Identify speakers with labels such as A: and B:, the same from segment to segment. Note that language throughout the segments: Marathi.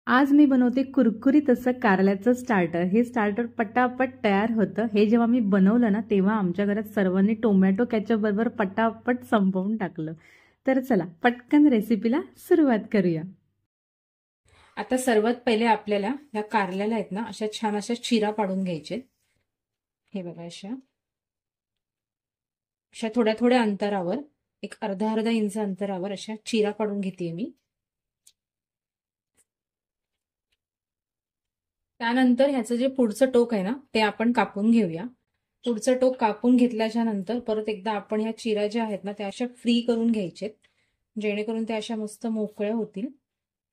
A: आज मी बनवते कुरकुरीत असं कारल्याचं स्टार्टर। हे स्टार्टर पटापट तयार होतं। हे जेव्हा मी बनवलं ना तेव्हा आमच्या घरात सर्वांनी टोमॅटो केचप बरोबर पटापट संपवून टाकलं। तर चला पटकन रेसिपीला सुरुवात करूया। आता सर्वात पहिले आपल्याला या कारल्याला आहेत ना अशा छान अशा चिरा पाडून घ्यायचे। हे बघा अशा थोड्या थोड्या अंतरावर एक अर्धा अर्धा इंच अंतरावर अशा चिरा पाडून घेते मी। त्यानंतर ह्याचं जे पुढचं टोक आहे ना ते आपण कापून घेऊया। पुढचं टोक कापून घेतल्याच्या नंतर परत एकदा आपण ह्या चिरा ज्या आहेत ना त्या अशा फ्री करून घ्यायचेत, जेणेकरून त्या अशा मस्त मोकळ्या होतील।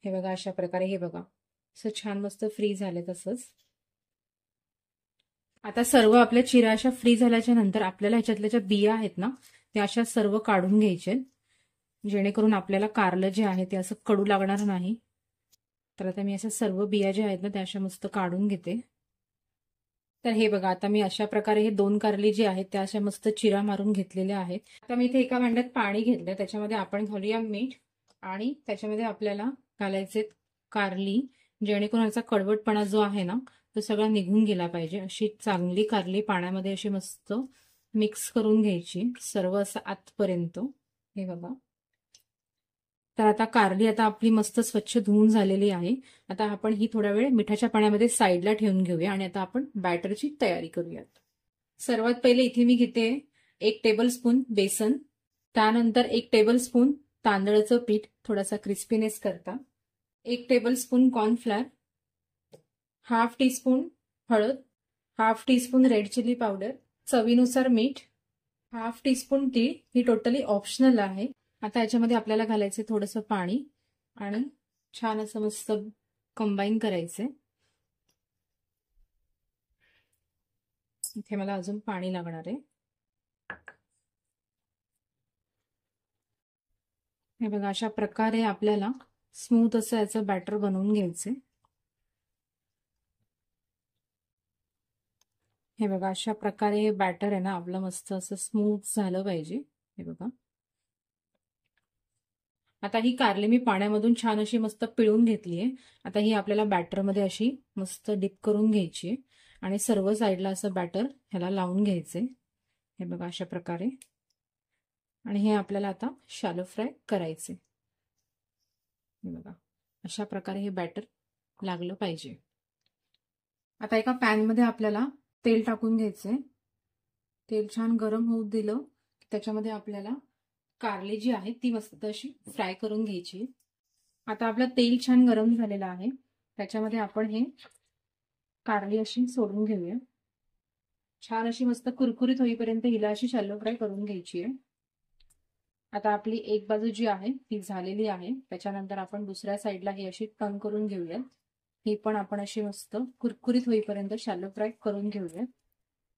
A: हे बघा अशा प्रकारे, हे बघा असं छान मस्त फ्री झाले। तसंच आता सर्व आपल्या चिरा अशा फ्री झाल्याच्या नंतर आपल्याला ह्याच्यातल्या ज्या बिया आहेत ना त्या अशा सर्व काढून घ्यायचे, जेणेकरून आपल्याला कारलं जे आहे ते असं कडू लागणार नाही। तर आता मी अशा सर्व बिया ज्या आहेत ना त्या अशा मस्त काढून घेते। तर हे बघा आता मी अशा प्रकारे हे 2 कारली जी आहेत त्या अशा मस्त चिरा मारून घेतलेल्या आहेत। आता मी इथे एका भांड्यात पाणी घेतलंय, त्याच्यामध्ये आपण घालूया मीठ आणि त्याच्यामध्ये आपल्याला घालायचे कारली, जेणेकरून याचा कडवटपणा जो आहे ना तो सगळा निघून गेला पाहिजे। अशी चांगली कारली पाण्यामध्ये अशी मस्त मिक्स करून घ्यायची सर्व असं आतपर्यंत। हे बघा तर आता कारली आता आपली मस्त स्वच्छ धुवून झालेली आहे। आता आपण ही थोडा वेळ मिठाच्या पाण्यामध्ये साईडला ठेवून घेऊया आणि आता आपण बॅटरची तयारी करूयात। सर्वात पहिले इथे मी घेते 1 टेबलस्पून बेसन, त्यानंतर 1 टेबलस्पून तांदळाचं पीठ थोडासा क्रिस्पीनेस करता, 1 टेबलस्पून कॉर्नफ्लोअर, हाफ टीस्पून हळद, half teaspoon red chilli powder, चवीनुसार मीठ, हाफ टीस्पून तीळ, ही टोटली ऑप्शनल आहे। आता याच्यामध्ये आपल्याला घालायचे थोडंसं पाणी आणि छान असं मस्त कंबाईन करायचे। इथे मला अजून पाणी लागणार आहे। हे बघा अशा प्रकारे आपल्याला स्मूथ असं याचं बॅटर बनवून घ्यायचे। हे बघा अशा प्रकारे हे बॅटर आहे ना आपलं मस्त असं स्मूथ झालं पाहिजे। हे बघा आता ही कारली मी पाण्यामधून छान अशी मस्त पिळून घेतलीये। आता ही आपल्याला बॅटरमध्ये अशी मस्त डिप करून घ्यायची आणि सर्व साईडला असं बॅटर ह्याला लावून घ्यायचे। हे बघा अशा प्रकारे, आणि हे आपल्याला आता शॅलो फ्राय करायचे। हे बघा अशा प्रकारे हे बॅटर लागलं पाहिजे। आता एका पॅन मध्ये आपल्याला तेल टाकून घ्यायचे। तेल छान गरम होऊ दिलं की त्याच्यामध्ये आपल्याला कारली जी आहे ती मस्त अशी फ्राय करून घ्यायची। आता आपलं तेल छान गरम झालेलं आहे, त्याच्यामध्ये आपण हे कारली अशी सोडून घेऊया। छान अशी मस्त कुरकुरीत होईपर्यंत हिला अशी शॅलो फ्राय करून घ्यायची आहे। आता आपली एक बाजू जी आहे ती झालेली आहे, त्याच्यानंतर आपण दुसऱ्या साईडला ही अशी टर्न करून घेऊयात। ही पण आपण अशी मस्त कुरकुरीत होईपर्यंत शॅलो फ्राय करून घेऊयात।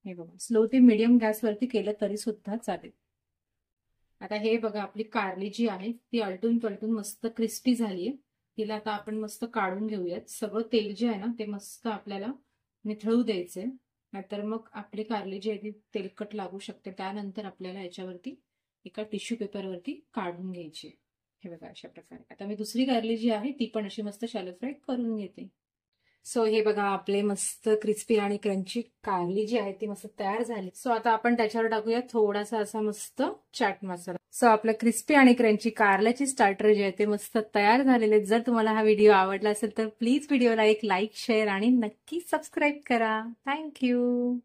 A: हे बघा स्लो ते मीडियम गॅसवरती केलं तरी सुद्धा चालेल। आता हे बघा आपली कारली जी आहे ती आलटून पलटून मस्त क्रिस्पी झालीये। तिला आता आपण मस्त काढून घेऊयात। सगळं तेल जे आहे ना ते मस्त आपल्याला निथळू द्यायचे, नाहीतर मग आपली कारली जी आहे ती तेलकट लागू शकते। त्यानंतर आपल्याला याच्यावरती एका टिश्यू पेपरवरती काढून घ्यायची। हे बघा अशा प्रकारे। आता मी दुसरी कारली जी आहे ती पण अशी मस्त शॅलो फ्राय करून घेते। सो हे बघा आपले मस्त क्रिस्पी आणि क्रंची कारली जी आहे ती मस्त तयार झाली। सो आता आपण त्याच्यावर टाकूया थोडासा असा मस्त चाट मसाला। सो आपलं क्रिस्पी आणि क्रंची कारल्याची स्टार्टर जे आहे ते मस्त तयार झालेले। जर तुम्हाला हा व्हिडिओ आवडला असेल तर प्लीज व्हिडिओला एक लाईक, शेअर आणि नक्की सबस्क्राईब करा। थँक्यू।